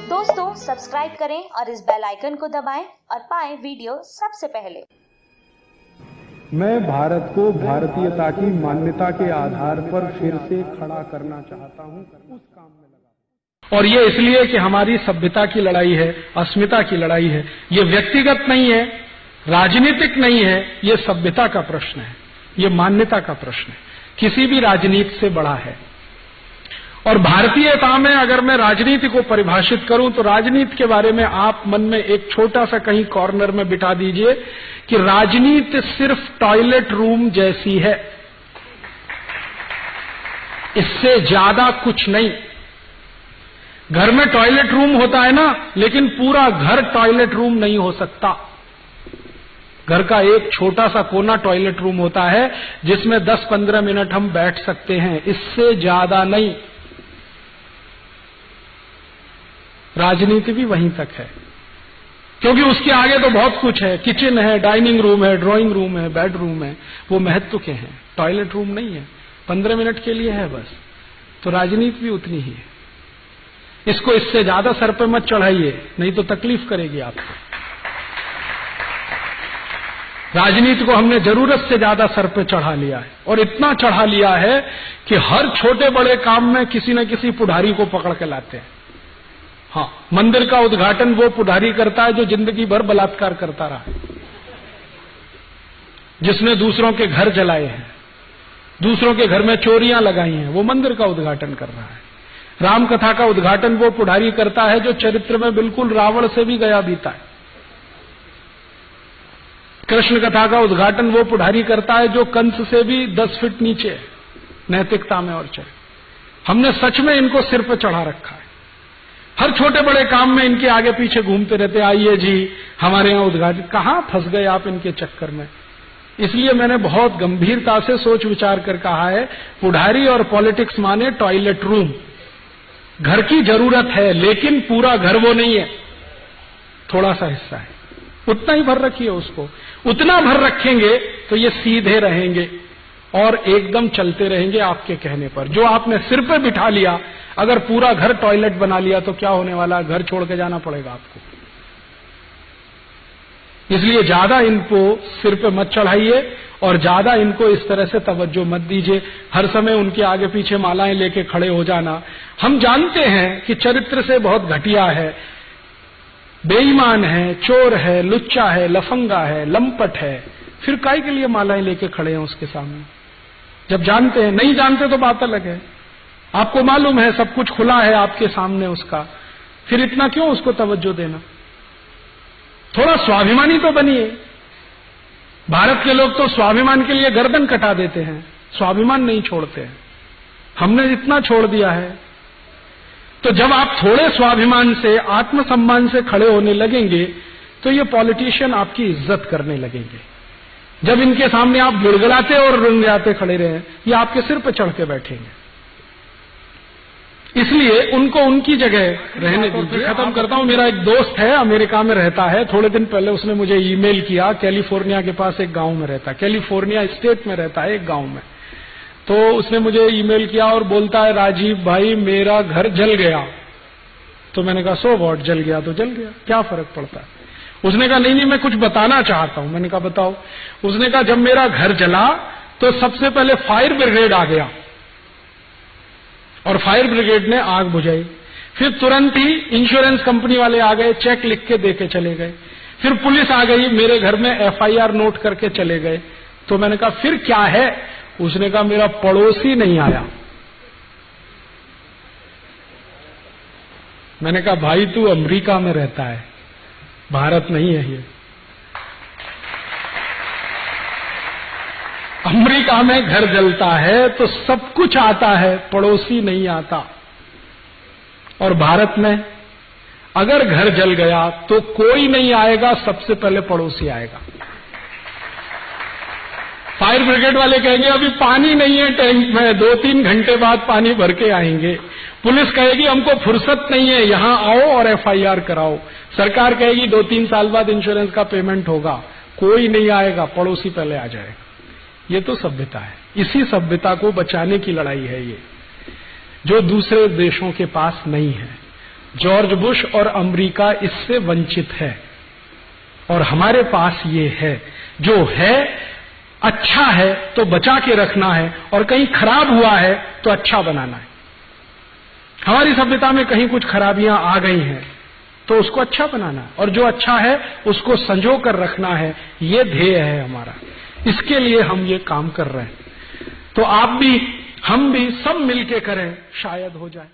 दोस्तों सब्सक्राइब करें और इस बेल आइकन को दबाएं और पाएं वीडियो सबसे पहले। मैं भारत को भारतीयता की मान्यता के आधार पर फिर से खड़ा करना चाहता हूं, उस काम में लगा। और ये इसलिए कि हमारी सभ्यता की लड़ाई है, अस्मिता की लड़ाई है। ये व्यक्तिगत नहीं है, राजनीतिक नहीं है, ये सभ्यता का प्रश्न है, ये मान्यता का प्रश्न है, किसी भी राजनीति से बड़ा है। और भारतीयता में अगर मैं राजनीति को परिभाषित करूं तो राजनीति के बारे में आप मन में एक छोटा सा कहीं कॉर्नर में बिठा दीजिए कि राजनीति सिर्फ टॉयलेट रूम जैसी है, इससे ज्यादा कुछ नहीं। घर में टॉयलेट रूम होता है ना, लेकिन पूरा घर टॉयलेट रूम नहीं हो सकता। घर का एक छोटा सा कोना टॉयलेट रूम होता है जिसमें 10-15 मिनट हम बैठ सकते हैं, इससे ज्यादा नहीं। राजनीति भी वहीं तक है, क्योंकि उसके आगे तो बहुत कुछ है। किचन है, डाइनिंग रूम है, ड्राइंग रूम है, बेडरूम है, वो महत्व के हैं, टॉयलेट रूम नहीं है, 15 मिनट के लिए है बस। तो राजनीति भी उतनी ही है। इसको इससे ज्यादा सर पे मत चढ़ाइए, नहीं तो तकलीफ करेगी आपको। राजनीति को हमने जरूरत से ज्यादा सर पे चढ़ा लिया है, और इतना चढ़ा लिया है कि हर छोटे बड़े काम में किसी न किसी पुढ़ारी को पकड़ के लाते हैं। हाँ, मंदिर का उद्घाटन वो पुढ़ारी करता है जो जिंदगी भर बलात्कार करता रहा है, जिसने दूसरों के घर जलाए हैं, दूसरों के घर में चोरियां लगाई हैं, वो मंदिर का उद्घाटन कर रहा है। राम कथा का उद्घाटन वो पुढ़ारी करता है जो चरित्र में बिल्कुल रावण से भी गया बीता है। कृष्ण कथा का उद्घाटन वो पुढ़ारी करता है जो कंस से भी 10 फीट नीचे है नैतिकता में और चरित्र। हमने सच में इनको सिर पर चढ़ा रखा है। हर छोटे बड़े काम में इनके आगे पीछे घूमते रहते, आइए जी हमारे यहां उद्घाटन। कहां फंस गए आप इनके चक्कर में। इसलिए मैंने बहुत गंभीरता से सोच विचार कर कहा है, पुढ़ारी और पॉलिटिक्स माने टॉयलेट रूम। घर की जरूरत है, लेकिन पूरा घर वो नहीं है, थोड़ा सा हिस्सा है, उतना ही भर रखिए उसको। उतना भर रखेंगे तो ये सीधे रहेंगे और एकदम चलते रहेंगे आपके कहने पर। जो आपने सिर पे बिठा लिया, अगर पूरा घर टॉयलेट बना लिया तो क्या होने वाला है, घर छोड़ के जाना पड़ेगा आपको। इसलिए ज्यादा इनको सिर पे मत चढ़ाइए और ज्यादा इनको इस तरह से तवज्जो मत दीजिए, हर समय उनके आगे पीछे मालाएं लेके खड़े हो जाना। हम जानते हैं कि चरित्र से बहुत घटिया है, बेईमान है, चोर है, लुच्चा है, लफंगा है, लंपट है, फिर काहे के लिए मालाएं लेके खड़े हैं उसके सामने। जब जानते हैं, नहीं जानते तो बात अलग है। आपको मालूम है सब कुछ खुला है आपके सामने उसका, फिर इतना क्यों उसको तवज्जो देना। थोड़ा स्वाभिमानी तो बनिए। भारत के लोग तो स्वाभिमान के लिए गर्दन कटा देते हैं, स्वाभिमान नहीं छोड़ते हैं। हमने इतना छोड़ दिया है। तो जब आप थोड़े स्वाभिमान से, आत्मसम्मान से खड़े होने लगेंगे तो ये पॉलिटिशियन आपकी इज्जत करने लगेंगे। जब इनके सामने आप गिड़गिड़ाते और रुंगड़ाते खड़े रहे, ये आपके सिर पर चढ़ के बैठेंगे। इसलिए उनको उनकी जगह रहने दीजिए। खत्म करता हूं। मेरा एक दोस्त है, अमेरिका में रहता है। थोड़े दिन पहले उसने मुझे ईमेल किया। कैलिफोर्निया के पास एक गांव में रहता है, कैलिफोर्निया स्टेट में रहता है एक गांव में। तो उसने मुझे ईमेल किया और बोलता है, राजीव भाई मेरा घर जल गया। तो मैंने कहा सो व्हाट, जल गया तो जल गया, क्या फर्क पड़ता है। उसने कहा नहीं मैं कुछ बताना चाहता हूं। मैंने कहा बताओ। उसने कहा जब मेरा घर जला तो सबसे पहले फायर ब्रिगेड आ गया और फायर ब्रिगेड ने आग बुझाई। फिर तुरंत ही इंश्योरेंस कंपनी वाले आ गए, चेक लिख के देके चले गए। फिर पुलिस आ गई, मेरे घर में FIR नोट करके चले गए। तो मैंने कहा फिर क्या है। उसने कहा मेरा पड़ोसी नहीं आया। मैंने कहा भाई तू अमेरिका में रहता है, भारत नहीं है ये। अमेरिका में घर जलता है तो सब कुछ आता है, पड़ोसी नहीं आता। और भारत में अगर घर जल गया तो कोई नहीं आएगा, सबसे पहले पड़ोसी आएगा। फायर ब्रिगेड वाले कहेंगे अभी पानी नहीं है टैंक में, 2-3 घंटे बाद पानी भर के आएंगे। पुलिस कहेगी हमको फुर्सत नहीं है, यहां आओ और FIR कराओ। सरकार कहेगी 2-3 साल बाद इंश्योरेंस का पेमेंट होगा। कोई नहीं आएगा, पड़ोसी पहले आ जाएगा। ये तो सभ्यता है। इसी सभ्यता को बचाने की लड़ाई है ये, जो दूसरे देशों के पास नहीं है। जॉर्ज बुश और अमेरिका इससे वंचित है, और हमारे पास ये है। जो है अच्छा है तो बचा के रखना है, और कहीं खराब हुआ है तो अच्छा बनाना है। हमारी सभ्यता में कहीं कुछ खराबियां आ गई हैं तो उसको अच्छा बनाना है, और जो अच्छा है उसको संजो कर रखना है। ये ध्येय है हमारा, इसके लिए हम ये काम कर रहे हैं। तो आप भी, हम भी, सब मिलके करें, शायद हो जाए।